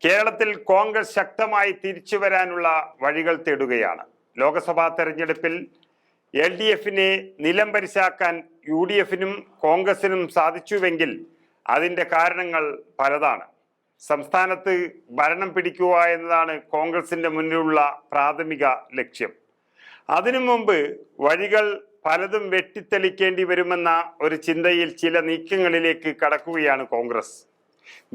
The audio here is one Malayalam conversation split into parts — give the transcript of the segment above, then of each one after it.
കേരളത്തിൽ കോൺഗ്രസ് ശക്തമായി തിരിച്ചു വരാനുള്ള വഴികൾ തേടുകയാണ്. ലോക്സഭാ തെരഞ്ഞെടുപ്പിൽ LDFിനെ നിലംപരിശാക്കാൻ UDFിനും കോൺഗ്രസിനും സാധിച്ചുവെങ്കിൽ അതിൻ്റെ കാരണങ്ങൾ പലതാണ്. സംസ്ഥാനത്ത് ഭരണം പിടിക്കുക എന്നതാണ് കോൺഗ്രസിന്റെ മുന്നിലുള്ള പ്രാഥമിക ലക്ഷ്യം. അതിനു മുമ്പ് വഴികൾ പലതും വെട്ടിത്തെളിക്കേണ്ടി വരുമെന്ന ഒരു ചിന്തയിൽ ചില നീക്കങ്ങളിലേക്ക് കടക്കുകയാണ് കോൺഗ്രസ്.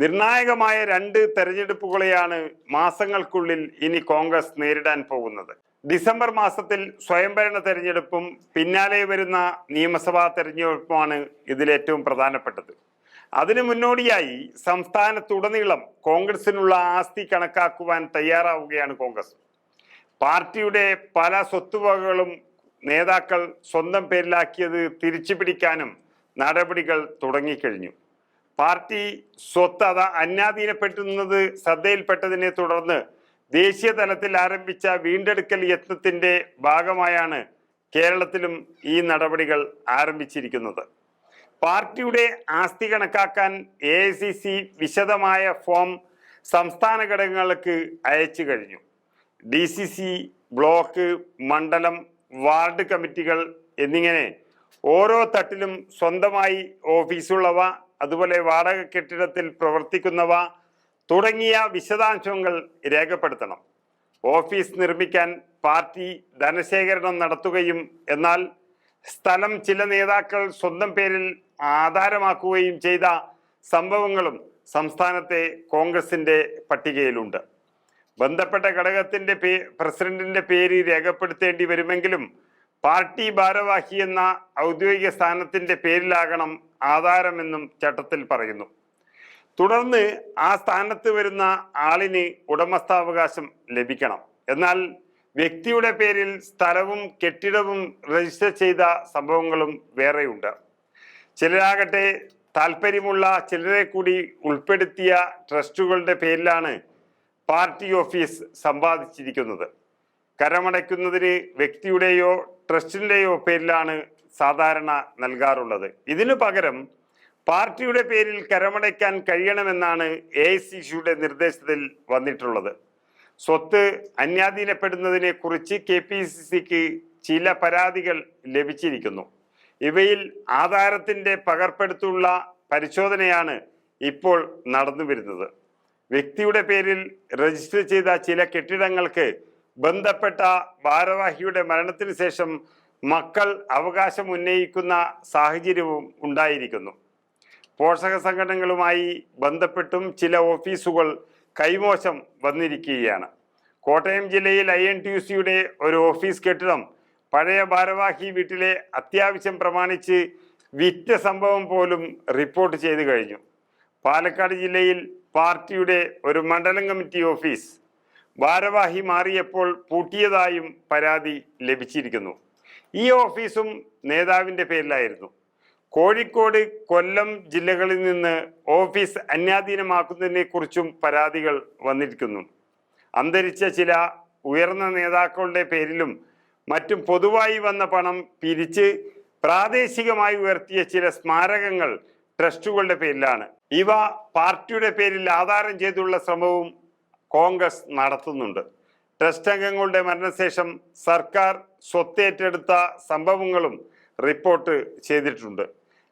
നിർണായകമായ 2 തെരഞ്ഞെടുപ്പുകളെയാണ് മാസങ്ങൾക്കുള്ളിൽ ഇനി കോൺഗ്രസ് നേരിടാൻ പോകുന്നത്. ഡിസംബർ മാസത്തിൽ സ്വയംഭരണ തെരഞ്ഞെടുപ്പും പിന്നാലെ വരുന്ന നിയമസഭാ തെരഞ്ഞെടുപ്പുമാണ് ഇതിലേറ്റവും പ്രധാനപ്പെട്ടത്. അതിനു മുന്നോടിയായി സംസ്ഥാനത്തുടനീളം കോൺഗ്രസിനുള്ള ആസ്തി കണക്കാക്കുവാൻ തയ്യാറാവുകയാണ് കോൺഗ്രസ്. പാർട്ടിയുടെ പല സ്വത്തുവകകളും നേതാക്കൾ സ്വന്തം പേരിലാക്കിയത് തിരിച്ചു പിടിക്കാനും നടപടികൾ തുടങ്ങിക്കഴിഞ്ഞു. പാർട്ടി സ്വത്ത് അന്യാധീനപ്പെടുത്തുന്നത് ശ്രദ്ധയിൽപ്പെട്ടതിനെ തുടർന്ന് ദേശീയ തലത്തിൽ ആരംഭിച്ച വീണ്ടെടുക്കൽ യത്നത്തിന്റെ ഭാഗമായാണ് കേരളത്തിലും ഈ നടപടികൾ ആരംഭിച്ചിരിക്കുന്നത്. പാർട്ടിയുടെ ആസ്തി കണക്കാക്കാൻ AICC വിശദമായ ഫോം സംസ്ഥാന ഘടകങ്ങൾക്ക് അയച്ചു കഴിഞ്ഞു. DCC, ബ്ലോക്ക്, മണ്ഡലം, വാർഡ് കമ്മിറ്റികൾ എന്നിങ്ങനെ ഓരോ തട്ടിലും സ്വന്തമായി ഓഫീസുള്ളവ, അതുപോലെ വാടക കെട്ടിടത്തിൽ പ്രവർത്തിക്കുന്നവ തുടങ്ങിയ വിശദാംശങ്ങൾ രേഖപ്പെടുത്തണം. ഓഫീസ് നിർമ്മിക്കാൻ പാർട്ടി ധനശേഖരണം നടത്തുകയും എന്നാൽ സ്ഥലം ചില നേതാക്കൾ സ്വന്തം പേരിൽ ആധാരമാക്കുകയും ചെയ്ത സംഭവങ്ങളും സംസ്ഥാനത്തെ കോൺഗ്രസിന്റെ പട്ടികയിലുണ്ട്. ബന്ധപ്പെട്ട ഘടകത്തിന്റെ പ്രസിഡന്റിന്റെ പേര് രേഖപ്പെടുത്തേണ്ടി വരുമെങ്കിലും പാർട്ടി ഭാരവാഹി എന്ന ഔദ്യോഗിക സ്ഥാനത്തിന്റെ പേരിലാകണം ആധാരമെന്നും ചട്ടത്തിൽ പറയുന്നു. തുടർന്ന് ആ സ്ഥാനത്ത് വരുന്ന ആളിന് ഉടമസ്ഥാവകാശം ലഭിക്കണം. എന്നാൽ വ്യക്തിയുടെ പേരിൽ സ്ഥലവും കെട്ടിടവും രജിസ്റ്റർ ചെയ്ത സംഭവങ്ങളും വേറെയുണ്ട്. ചിലരാകട്ടെ താല്പര്യമുള്ള ചിലരെ കൂടി ഉൾപ്പെടുത്തിയ ട്രസ്റ്റുകളുടെ പേരിലാണ് പാർട്ടി ഓഫീസ് സമ്പാദിച്ചിരിക്കുന്നത്. കരമടയ്ക്കുന്നതിന് വ്യക്തിയുടെയോ ട്രസ്റ്റിന്റെയോ പേരിലാണ് സാധാരണ നൽകാറുള്ളത്. ഇതിനു പകരം പാർട്ടിയുടെ പേരിൽ കരമടയ്ക്കാൻ കഴിയണമെന്നാണ് AICCയുടെ നിർദ്ദേശത്തിൽ വന്നിട്ടുള്ളത്. സ്വത്ത് അന്യാധീനപ്പെടുന്നതിനെ കുറിച്ച് KPCCക്ക് ചില പരാതികൾ ലഭിച്ചിരിക്കുന്നു. ഇവയിൽ ആധാരത്തിന്റെ പകർപ്പെടുത്തുള്ള പരിശോധനയാണ് ഇപ്പോൾ നടന്നു വരുന്നത്. വ്യക്തിയുടെ പേരിൽ രജിസ്റ്റർ ചെയ്ത ചില കെട്ടിടങ്ങൾക്ക് ബന്ധപ്പെട്ട ഭാരവാഹിയുടെ മരണത്തിന് ശേഷം മക്കൾ അവകാശം ഉന്നയിക്കുന്ന സാഹചര്യവും ഉണ്ടായിരിക്കുന്നു. പോഷക സംഘടനകളുമായി ബന്ധപ്പെട്ടും ചില ഓഫീസുകൾ കൈമോശം വന്നിരിക്കുകയാണ്. കോട്ടയം ജില്ലയിൽ INTUCയുടെ ഒരു ഓഫീസ് കെട്ടിടം പഴയ ഭാരവാഹി വീട്ടിലെ അത്യാവശ്യം പ്രമാണിച്ച് വിറ്റ സംഭവം പോലും റിപ്പോർട്ട് ചെയ്തു കഴിഞ്ഞു. പാലക്കാട് ജില്ലയിൽ പാർട്ടിയുടെ ഒരു മണ്ഡലം കമ്മിറ്റി ഓഫീസ് ഭാരവാഹി മാറിയപ്പോൾ പൂട്ടിയതായും പരാതി ലഭിച്ചിരിക്കുന്നു. ഈ ഓഫീസും നേതാവിൻ്റെ പേരിലായിരുന്നു. കോഴിക്കോട്, കൊല്ലം ജില്ലകളിൽ നിന്ന് ഓഫീസ് അന്യാധീനമാക്കുന്നതിനെ കുറിച്ചും പരാതികൾ വന്നിരിക്കുന്നു. അന്തരിച്ച ചില ഉയർന്ന നേതാക്കളുടെ പേരിലും മറ്റും പൊതുവായി വന്ന പണം പിരിച്ച് പ്രാദേശികമായി ഉയർത്തിയ ചില സ്മാരകങ്ങൾ ട്രസ്റ്റുകളുടെ പേരിലാണ്. ഇവ പാർട്ടിയുടെ പേരിൽ ആധാരം ചെയ്തുള്ള ശ്രമവും കോൺഗ്രസ് നടത്തുന്നുണ്ട്. ട്രസ്റ്റ് അംഗങ്ങളുടെ മരണശേഷം സർക്കാർ സ്വത്തേറ്റെടുത്ത സംഭവങ്ങളും റിപ്പോർട്ട് ചെയ്തിട്ടുണ്ട്.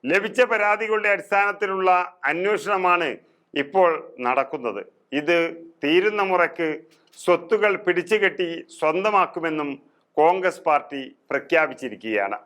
ലഭിച്ച പരാതികളുടെ അടിസ്ഥാനത്തിലുള്ള അന്വേഷണമാണ് ഇപ്പോൾ നടക്കുന്നത്. ഇത് തീരുന്ന മുറയ്ക്ക് സ്വത്തുകൾ പിടിച്ചുകെട്ടി സ്വന്തമാക്കുമെന്നും കോൺഗ്രസ് പാർട്ടി പ്രഖ്യാപിച്ചിരിക്കുകയാണ്.